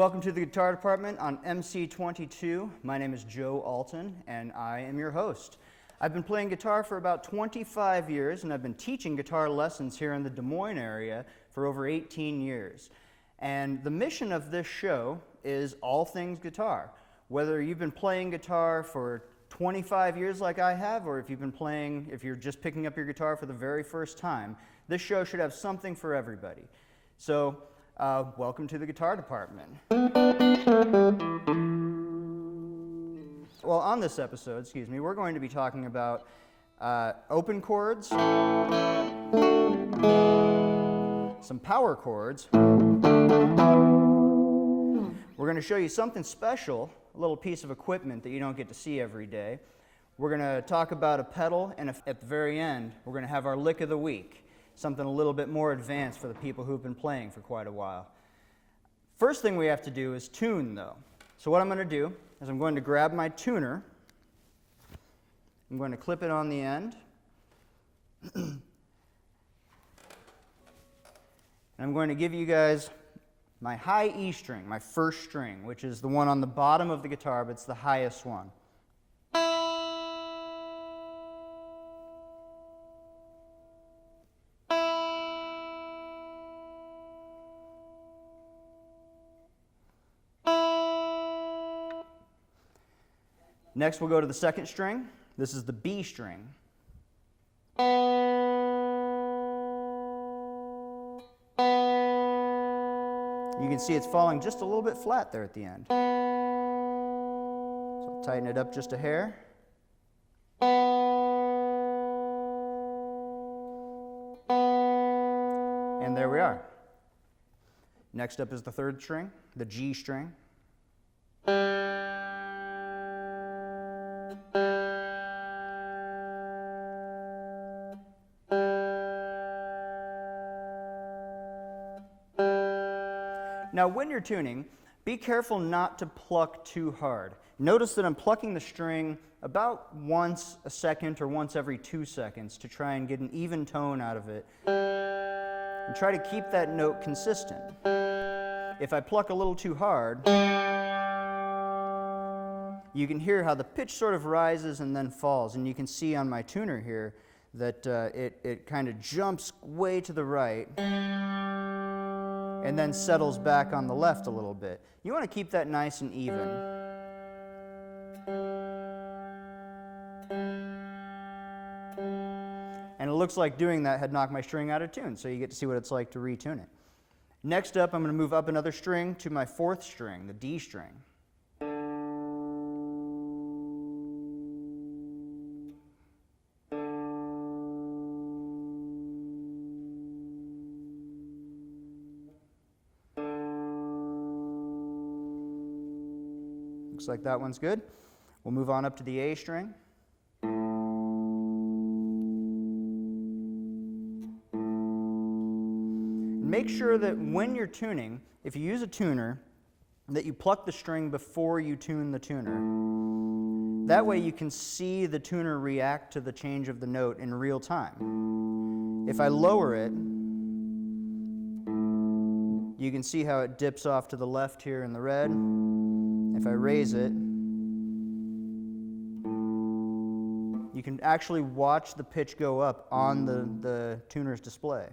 Welcome to the guitar department on MC22. My name is Joe Alton, and I am your host. I've been playing guitar for about 25 years, and I've been teaching guitar lessons here in the Des Moines area for over 18 years. And the mission of this show is all things guitar. Whether you've been playing guitar for 25 years like I have, or if you're just picking up your guitar for the very first time, this show should have something for everybody. So, welcome to the guitar department. Well, on this episode, we're going to be talking about open chords, some power chords. We're going to show you something special, a little piece of equipment that you don't get to see every day. We're going to talk about a pedal, and at the very end, we're going to have our lick of the week. Something a little bit more advanced for the people who've been playing for quite a while. First thing we have to do is tune, though. So what I'm going to do is I'm going to grab my tuner. I'm going to clip it on the end. And I'm going to give you guys my high E string, my first string, which is the one on the bottom of the guitar, but it's the highest one. Next, we'll go to the second string. This is the B string. You can see it's falling just a little bit flat there at the end. So I'll tighten it up just a hair. And there we are. Next up is the third string, the G string. Now, when you're tuning, be careful not to pluck too hard. Notice that I'm plucking the string about once a second or once every 2 seconds to try and get an even tone out of it. And try to keep that note consistent. If I pluck a little too hard, you can hear how the pitch sort of rises and then falls. And you can see on my tuner here that it kind of jumps way to the right and then settles back on the left a little bit. You want to keep that nice and even. And it looks like doing that had knocked my string out of tune, so you get to see what it's like to retune it. Next up, I'm going to move up another string to my fourth string, the D string. Looks like that one's good. We'll move on up to the A string. Make sure that when you're tuning, if you use a tuner, that you pluck the string before you tune the tuner. That way you can see the tuner react to the change of the note in real time. If I lower it, you can see how it dips off to the left here in the red. If I raise it, you can actually watch the pitch go up on the tuner's display.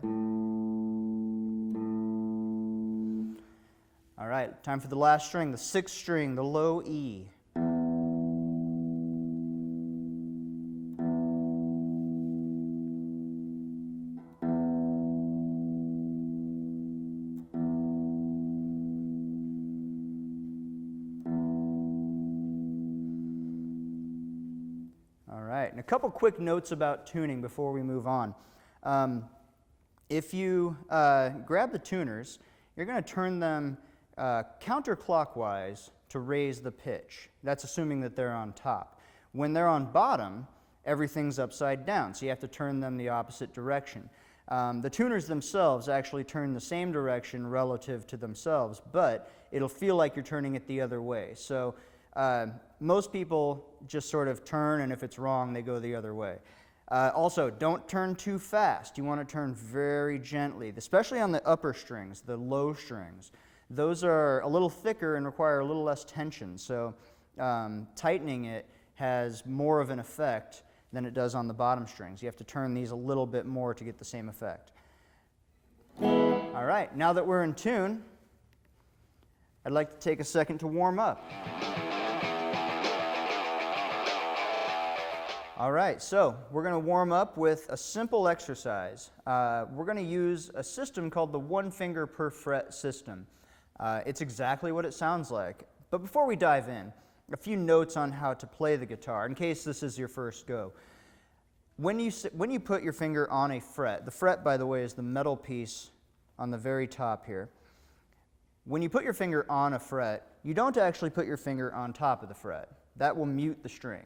All right, time for the last string, the sixth string, the low E. And a couple quick notes about tuning before we move on. If you grab the tuners, you're going to turn them counterclockwise to raise the pitch. That's assuming that they're on top. When they're on bottom, everything's upside down, so you have to turn them the opposite direction. The tuners themselves actually turn the same direction relative to themselves, but it'll feel like you're turning it the other way. So most people just sort of turn, and if it's wrong, they go the other way. Also, don't turn too fast. You want to turn very gently, especially on the upper strings, the low strings. those are a little thicker and require a little less tension. So tightening it has more of an effect than it does on the bottom strings. You have to turn these a little bit more to get the same effect. All right, now that we're in tune, I'd like to take a second to warm up. All right, so we're going to warm up with a simple exercise. We're going to use a system called the one finger per fret system. It's exactly what it sounds like. But before we dive in, a few notes on how to play the guitar, in case this is your first go. When you put your finger on a fret, the fret, by the way, is the metal piece on the very top here. When you put your finger on a fret, you don't actually put your finger on top of the fret. That will mute the string.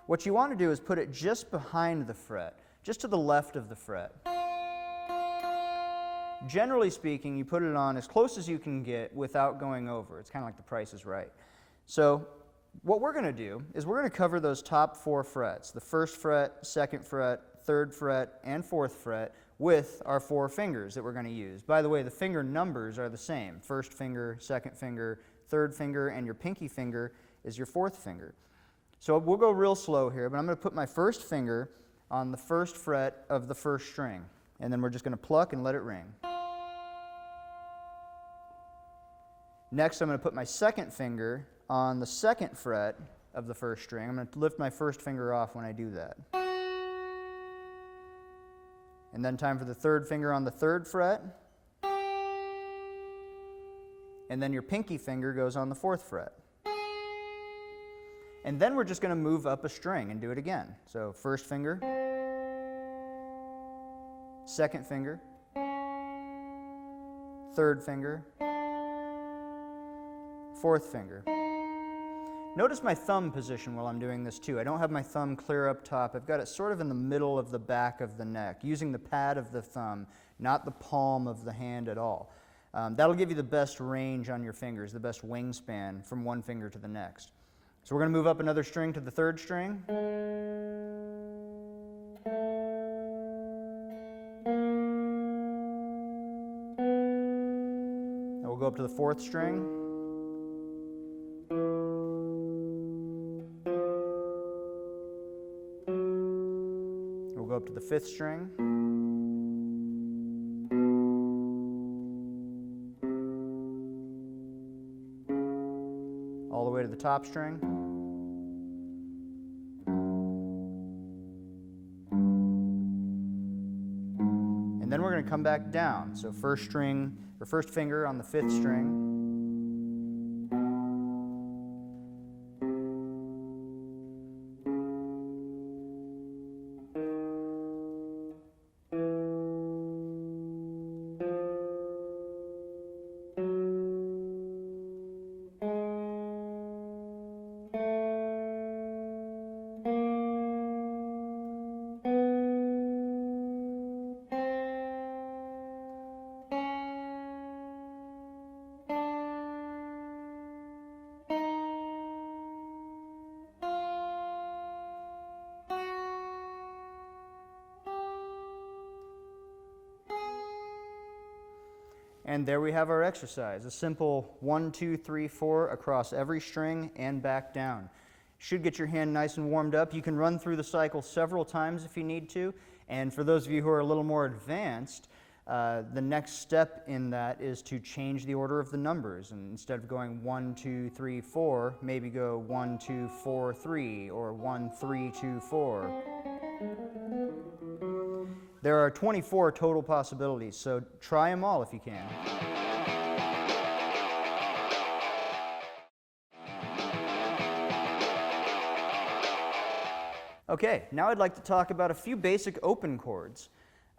What you want to do is put it just behind the fret, just to the left of the fret. Generally speaking, you put it on as close as you can get without going over. It's kind of like the Price is Right. So what we're going to do is we're going to cover those top 4 frets, the 1st fret, 2nd fret, 3rd fret, and 4th fret, with our 4 fingers that we're going to use. By the way, the finger numbers are the same. 1st finger, 2nd finger, 3rd finger, and your pinky finger is your 4th finger. So we'll go real slow here, but I'm going to put my 1st finger on the 1st fret of the 1st string, and then we're just going to pluck and let it ring. Next, I'm going to put my 2nd finger on the 2nd fret of the 1st string. I'm going to lift my 1st finger off when I do that. And then time for the 3rd finger on the 3rd fret. And then your pinky finger goes on the 4th fret. And then we're just going to move up a string and do it again. So 1st finger, 2nd finger, 3rd finger, 4th finger. Notice my thumb position while I'm doing this too. I don't have my thumb clear up top. I've got it sort of in the middle of the back of the neck, using the pad of the thumb, not the palm of the hand at all. That'll give you the best range on your fingers, the best wingspan from one finger to the next. So we're going to move up another string to the 3rd string. And we'll go up to the 4th string. We'll go up to the 5th string. All the way to the top string. And then we're going to come back down. So 1st string, or 1st finger on the 5th string. And there we have our exercise, a simple 1, 2, 3, 4 across every string and back down. Should get your hand nice and warmed up. You can run through the cycle several times if you need to. And for those of you who are a little more advanced, the next step in that is to change the order of the numbers. And instead of going 1, 2, 3, 4, maybe go 1, 2, 4, 3, or 1, 3, 2, 4. There are 24 total possibilities, so try them all if you can. Okay, now I'd like to talk about a few basic open chords.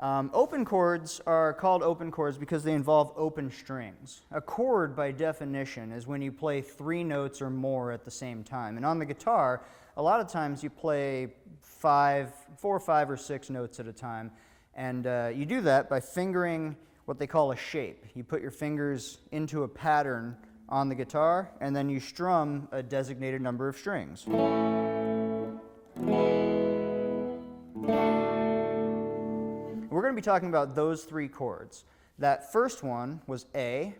Open chords are called open chords because they involve open strings. A chord, by definition, is when you play 3 notes or more at the same time. And on the guitar, a lot of times you play 4, 5, or 6 notes at a time. And you do that by fingering what they call a shape. You put your fingers into a pattern on the guitar, and then you strum a designated number of strings. We're going to be talking about those 3 chords. That first one was A,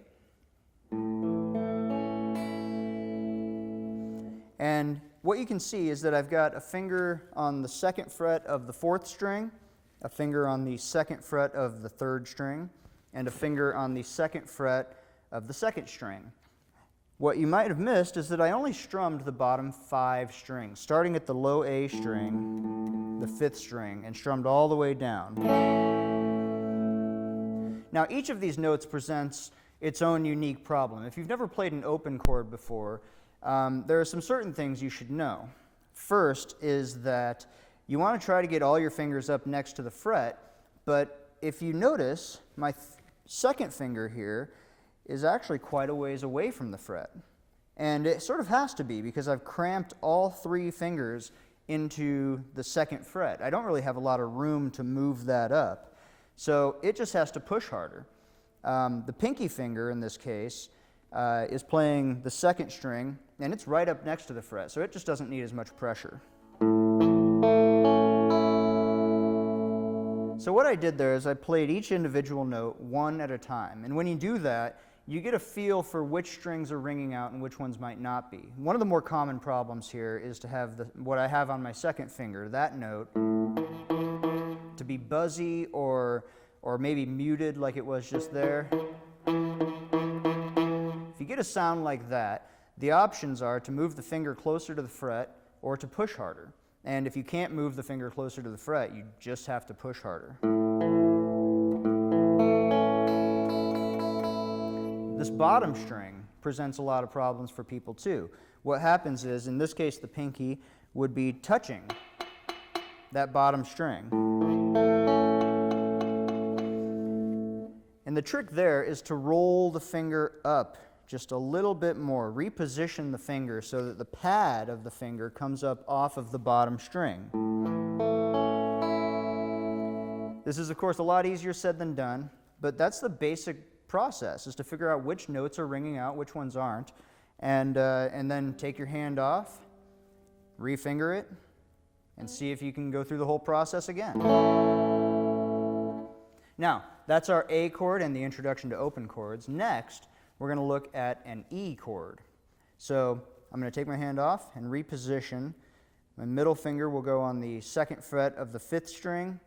And what you can see is that I've got a finger on the 2nd fret of the 4th string, a finger on the 2nd fret of the 3rd string, and a finger on the 2nd fret of the 2nd string. What you might have missed is that I only strummed the bottom 5 strings, starting at the low A string, the 5th string, and strummed all the way down. Now, each of these notes presents its own unique problem. If you've never played an open chord before, there are some certain things you should know. First is that you want to try to get all your fingers up next to the fret, but if you notice, my 2nd finger here is actually quite a ways away from the fret. And it sort of has to be because I've cramped all 3 fingers into the 2nd fret. I don't really have a lot of room to move that up, so it just has to push harder. The pinky finger in this case is playing the 2nd string, and it's right up next to the fret, so it just doesn't need as much pressure. So what I did there is I played each individual note one at a time, and when you do that, you get a feel for which strings are ringing out and which ones might not be. One of the more common problems here is to have what I have on my 2nd finger, that note, to be buzzy or maybe muted like it was just there. If you get a sound like that, the options are to move the finger closer to the fret or to push harder. And if you can't move the finger closer to the fret, you just have to push harder. This bottom string presents a lot of problems for people too. What happens is, in this case, the pinky would be touching that bottom string. And the trick there is to roll the finger up just a little bit more. Reposition the finger so that the pad of the finger comes up off of the bottom string. This is, of course, a lot easier said than done, but that's the basic process, is to figure out which notes are ringing out, which ones aren't, and then take your hand off, refinger it, and see if you can go through the whole process again. Now, that's our A chord and the introduction to open chords. Next, we're going to look at an E chord. So I'm going to take my hand off and reposition. My middle finger will go on the 2nd fret of the 5th string.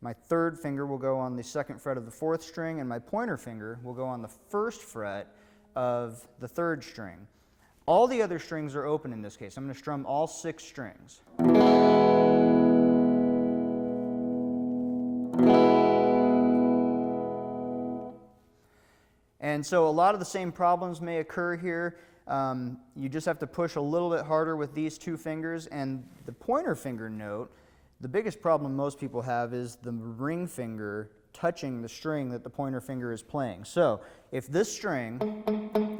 My 3rd finger will go on the 2nd fret of the 4th string, and my pointer finger will go on the 1st fret of the 3rd string. All the other strings are open in this case. I'm going to strum all 6 strings. And so a lot of the same problems may occur here. You just have to push a little bit harder with these 2 fingers, and the pointer finger note, the biggest problem most people have is the ring finger touching the string that the pointer finger is playing. So if this string,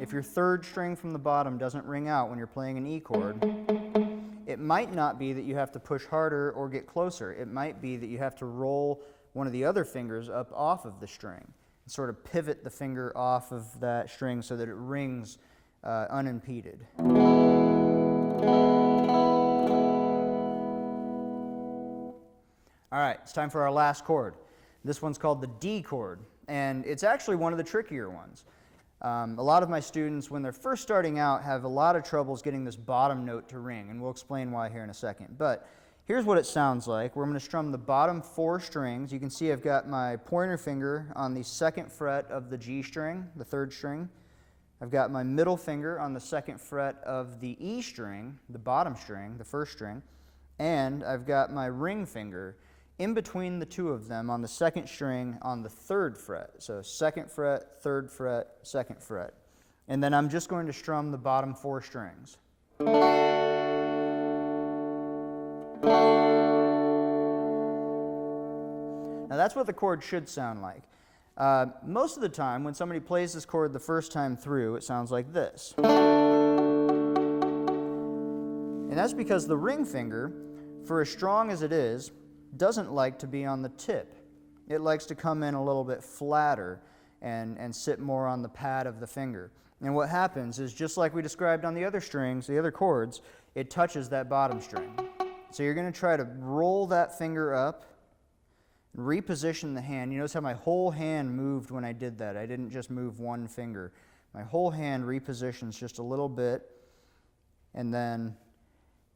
if your 3rd string from the bottom doesn't ring out when you're playing an E chord, it might not be that you have to push harder or get closer. It might be that you have to roll one of the other fingers up off of the string and sort of pivot the finger off of that string so that it rings unimpeded. All right, it's time for our last chord. This one's called the D chord, and it's actually one of the trickier ones. A lot of my students, when they're first starting out, have a lot of troubles getting this bottom note to ring, and we'll explain why here in a second. But here's what it sounds like. We're going to strum the bottom 4 strings. You can see I've got my pointer finger on the 2nd fret of the G string, the 3rd string. I've got my middle finger on the 2nd fret of the E string, the bottom string, the 1st string, and I've got my ring finger in between the 2 of them on the 2nd string on the 3rd fret. So 2nd fret, 3rd fret, 2nd fret. And then I'm just going to strum the bottom 4 strings. Now that's what the chord should sound like. Most of the time, when somebody plays this chord the first time through, it sounds like this. And that's because the ring finger, for as strong as it is, doesn't like to be on the tip. It likes to come in a little bit flatter and sit more on the pad of the finger. And what happens is, just like we described on the other strings, the other chords, it touches that bottom string. So you're going to try to roll that finger up, reposition the hand. You notice how my whole hand moved when I did that. I didn't just move one finger. my whole hand repositions just a little bit, and then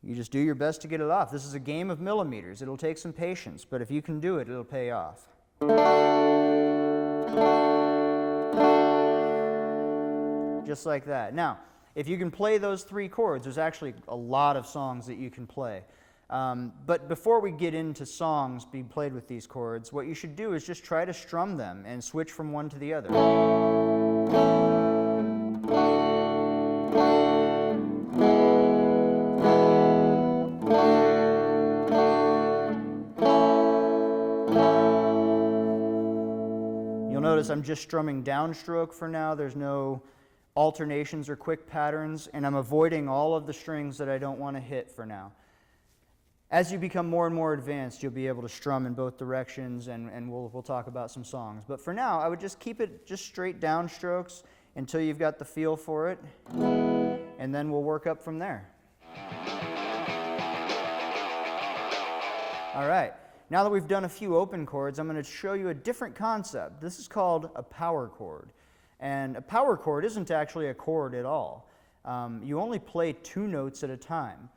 you just do your best to get it off. This is a game of millimeters. It'll take some patience, but if you can do it, it'll pay off. Just like that. Now, if you can play those 3 chords, there's actually a lot of songs that you can play. But before we get into songs being played with these chords, what you should do is just try to strum them and switch from one to the other. You'll notice I'm just strumming downstroke for now. There's no alternations or quick patterns, and I'm avoiding all of the strings that I don't want to hit for now. As you become more and more advanced, you'll be able to strum in both directions, and we'll talk about some songs. But for now, I would just keep it just straight downstrokes until you've got the feel for it, and then we'll work up from there. All right, now that we've done a few open chords, I'm going to show you a different concept. This is called a power chord. And a power chord isn't actually a chord at all. You only play 2 notes at a time.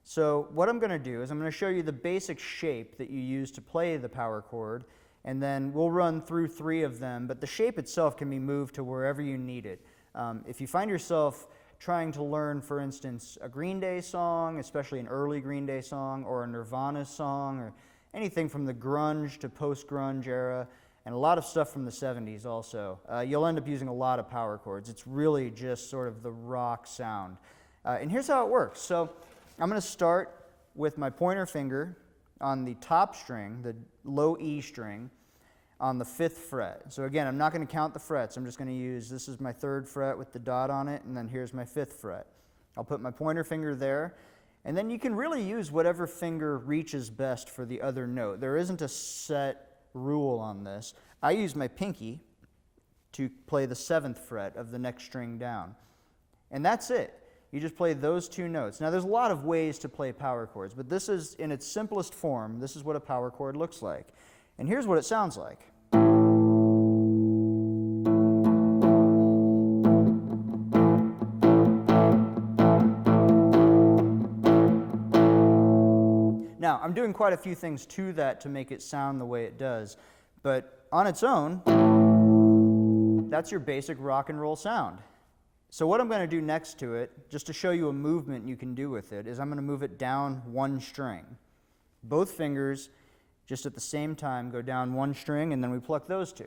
So what I'm going to do is I'm going to show you the basic shape that you use to play the power chord, and then we'll run through 3 of them, but the shape itself can be moved to wherever you need it. If you find yourself trying to learn, for instance, a Green Day song, especially an early Green Day song, or a Nirvana song, or anything from the grunge to post-grunge era, and a lot of stuff from the 70s also, you'll end up using a lot of power chords. It's really just sort of the rock sound. And here's how it works. So I'm going to start with my pointer finger on the top string, the low E string, on the 5th fret. So again, I'm not going to count the frets. I'm just going to use, this is my 3rd fret with the dot on it, and then here's my 5th fret. I'll put my pointer finger there, and then you can really use whatever finger reaches best for the other note. There isn't a set rule on this. I use my pinky to play the 7th fret of the next string down. And that's it. You just play those 2 notes. Now there's a lot of ways to play power chords, but this is, in its simplest form, this is what a power chord looks like. And here's what it sounds like. Now, I'm doing quite a few things to that to make it sound the way it does, but on its own, that's your basic rock and roll sound. So what I'm going to do next to it, just to show you a movement you can do with it, is I'm going to move it down 1 string. Both fingers, just at the same time, go down 1 string, and then we pluck those 2.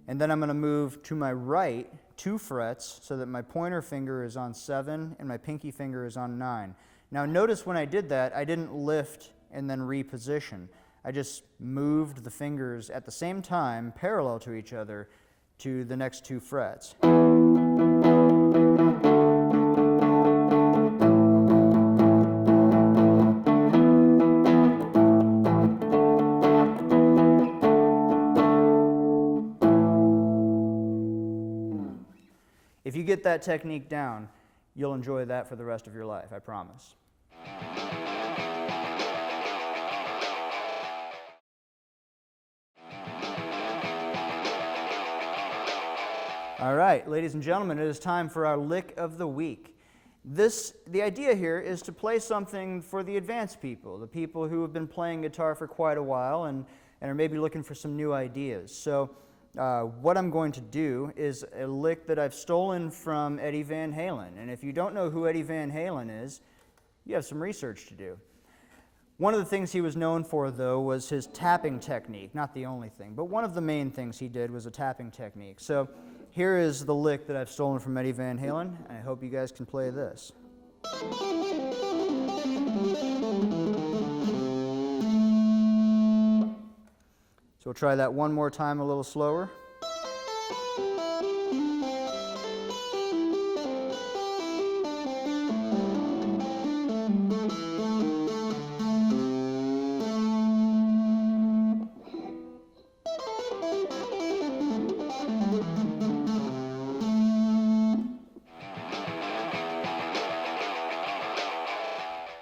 And then I'm going to move to my right 2 frets so that my pointer finger is on 7 and my pinky finger is on 9. Now notice when I did that, I didn't lift and then reposition. I just moved the fingers at the same time, parallel to each other, to the next 2 frets. If you get that technique down, you'll enjoy that for the rest of your life, I promise. All right, ladies and gentlemen, it is time for our lick of the week. The idea here is to play something for the advanced people, the people who have been playing guitar for quite a while and are maybe looking for some new ideas. So what I'm going to do is a lick that I've stolen from Eddie Van Halen. And if you don't know who Eddie Van Halen is, you have some research to do. One of the things he was known for, though, was his tapping technique. Not the only thing, but one of the main things he did was a tapping technique. So here is the lick that I've stolen from Eddie Van Halen, and I hope you guys can play this. So we'll try that one more time a little slower.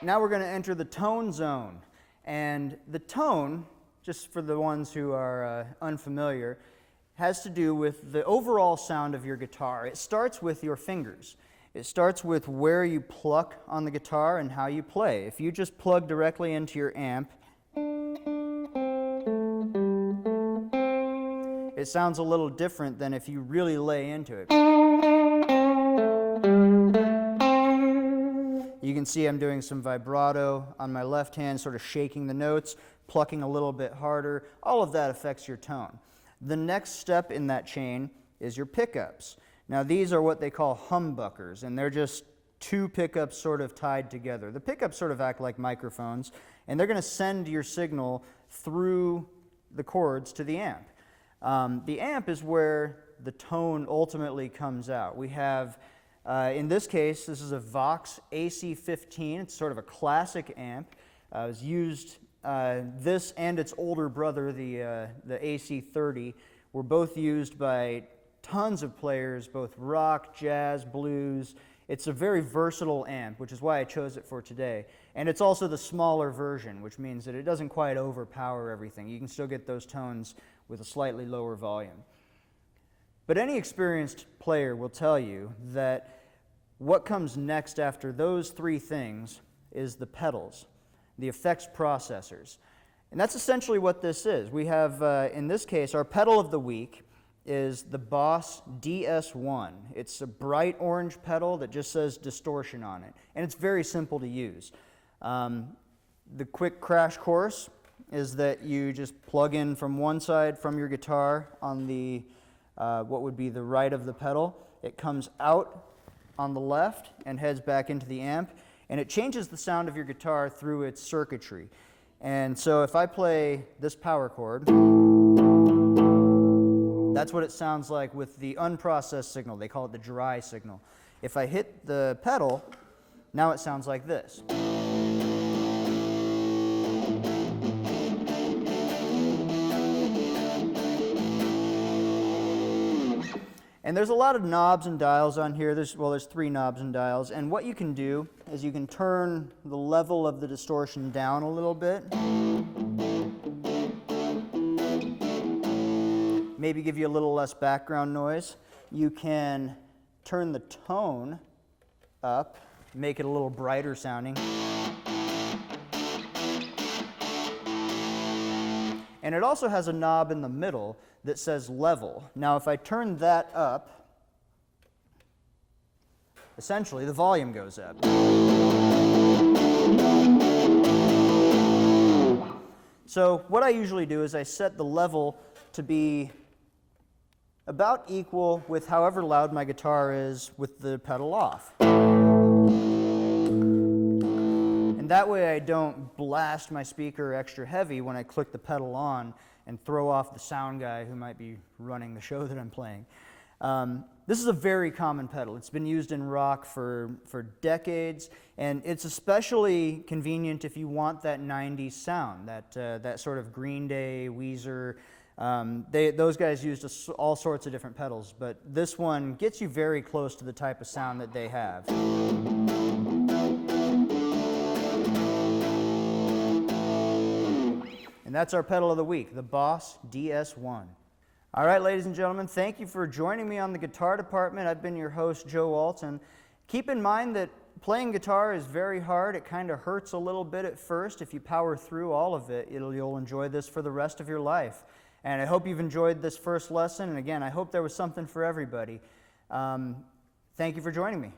Now we're going to enter the tone zone. And the tone, just for the ones who are unfamiliar, has to do with the overall sound of your guitar. It starts with your fingers. It starts with where you pluck on the guitar and how you play. If you just plug directly into your amp, it sounds a little different than if you really lay into it. You can see I'm doing some vibrato on my left hand, sort of shaking the notes, plucking a little bit harder. All of that affects your tone. The next step in that chain is your pickups. Now these are what they call humbuckers, and they're just two pickups sort of tied together. The pickups sort of act like microphones, and they're going to send your signal through the cords to the amp. The amp is where the tone ultimately comes out. We have, in this case, this is a Vox Ac15. It's sort of a classic amp. It was used, this and its older brother, the AC30, were both used by tons of players, both rock, jazz, blues. It's a very versatile amp, which is why I chose it for today. And it's also the smaller version, which means that it doesn't quite overpower everything. You can still get those tones with a slightly lower volume. But any experienced player will tell you that what comes next after those three things is the pedals, the effects processors. And that's essentially what this is. We have, in this case, our pedal of the week is the Boss DS1. It's a bright orange pedal that just says distortion on it, and it's very simple to use. The quick crash course is that you just plug in from one side from your guitar on the what would be the right of the pedal. It comes out on the left and heads back into the amp, and it changes the sound of your guitar through its circuitry. And so if I play this power chord, that's what it sounds like with the unprocessed signal. They call it the dry signal. If I hit the pedal, now it sounds like this. And there's a lot of knobs and dials on here. There's three knobs and dials. And what you can do is you can turn the level of the distortion down a little bit. Maybe give you a little less background noise. You can turn the tone up, make it a little brighter sounding. And it also has a knob in the middle that says level. Now if I turn that up, essentially the volume goes up. So what I usually do is I set the level to be about equal with however loud my guitar is with the pedal off. And that way I don't blast my speaker extra heavy when I click the pedal on and throw off the sound guy who might be running the show that I'm playing. This is a very common pedal. It's been used in rock for decades, and it's especially convenient if you want that 90s sound, that sort of Green Day, Weezer. Those guys used all sorts of different pedals, but this one gets you very close to the type of sound that they have. And that's our pedal of the week, the Boss DS1. All right, ladies and gentlemen, thank you for joining me on the guitar department. I've been your host, Joe Alton. Keep in mind that playing guitar is very hard. It kind of hurts a little bit at first. If you power through all of it, you'll enjoy this for the rest of your life. And I hope you've enjoyed this first lesson. And again, I hope there was something for everybody. Thank you for joining me.